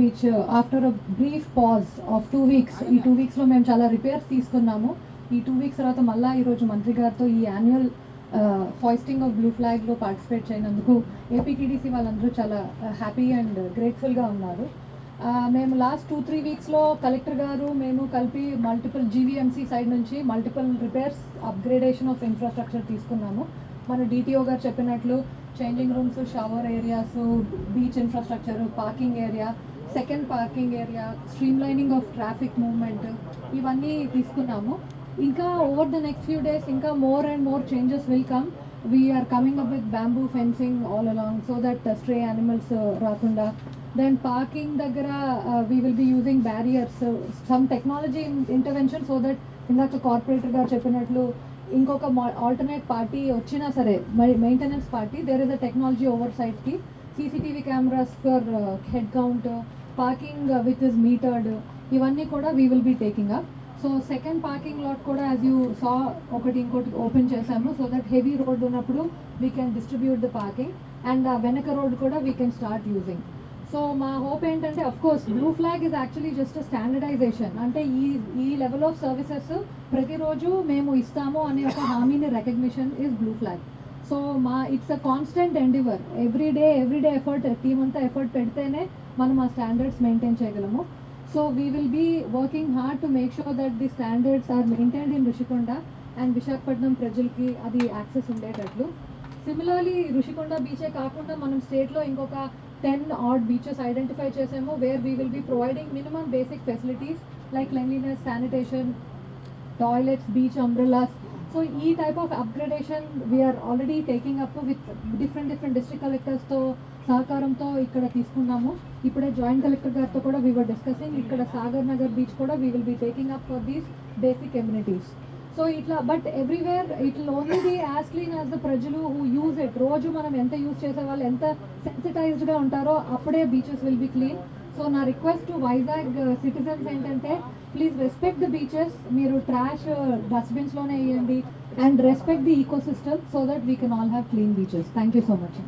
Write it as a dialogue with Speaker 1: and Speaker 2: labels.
Speaker 1: Beach after a brief pause of 2 weeks, ఈ 2 weeksలో మేము చాలా రిపేర్స్ తీసుకున్నాము. ఈ 2 weeks తర్వాత మళ్ళీ ఈరోజు మంత్రి గారితో ఈ యాన్యువల్ హాయిస్టింగ్ ఆఫ్ బ్లూ ఫ్లాగ్లో పార్టిసిపేట్ చేయనందుకు ఏపీటీడీసీ వాళ్ళందరూ చాలా హ్యాపీ అండ్ గ్రేట్ఫుల్గా ఉన్నారు. మేము లాస్ట్ 2-3 weeksలో కలెక్టర్ గారు మేము కలిపి మల్టిపుల్ జీవీఎంసీ సైడ్ నుంచి multiple repairs upgradation of infrastructure తీసుకున్నాము. మన డిటిఓ గారు చెప్పినట్లు changing rooms, shower areas, beach infrastructure, parking area, second parking area, streamlining of traffic movement, ఇవన్నీ తీసుకున్నాము. ఇంకా over the next few days ఇంకా more and more changes will come. We're coming up with bamboo fencing all along so that stray animals రాకుండా. Then parking దగ్గర we will be using barriers, some technology intervention so that ఇందాక corporator గారు చెప్పినట్లు ఇంకొక alternate party వచ్చినా సరే maintenance party there is a technology over సైట్కి, CCTV cameras for head count, parking with is metered, ఇవన్నీ కూడా we will be taking up. So second parking lot కూడా యాజ్ యూ సా ఇంకోటి ఓపెన్ చేసాము so that heavy road ఉన్నప్పుడు we can distribute the parking and వెనక road కూడా we can start using. So మా hope ఏంటంటే of course blue flag is actually just standardisation, అంటే ఈ లెవెల్ ఆఫ్ సర్వీసెస్ ప్రతిరోజు మేము ఇస్తాము అనే ఒక హామీని recognition is blue flag. So it's a constant endeavour, everyday effort, team అంతా ఎఫర్ట్ పెడితేనే మనం ఆ స్టాండర్డ్స్ మెయింటైన్ చేయగలము. So we will be working hard to make sure that the standards are maintained in Rushikonda and Visakhapatnam ప్రజలకి అది access ఉండేటట్లు. Similarly Rushikonda బీచే కాకుండా మనం స్టేట్లో ఇంకొక 10 odd beaches identify చేసాము where we will be providing minimum basic facilities like cleanliness, sanitation, toilets, beach umbrellas. So ఈ type of upgradation we are already taking up with different district collectors తో సహకారంతో ఇక్కడ తీసుకున్నాము. ఇప్పుడే జాయింట్ కలెక్టర్ గారితో కూడా we were discussing ఇక్కడ Sagar Nagar beach కూడా we will be taking up for these basic amenities. So ఇట్లా but everywhere it will only be as clean as the ప్రజలు హూ యూజ్ ఇట్. రోజు మనం ఎంత యూజ్ చేసే వాళ్ళు ఎంత సెన్సిటైజ్డ్గా ఉంటారో అప్పుడే beaches will be clean. So నా రిక్వెస్ట్ టు వైజాగ్ సిటిజన్స్ ఏంటంటే ప్లీజ్ రెస్పెక్ట్ ద బీచెస్, మీరు ట్రాష్ డస్ట్బిన్స్లోనే వేయండి and respect the ecosystem so that we can all have clean beaches. Thank you so much.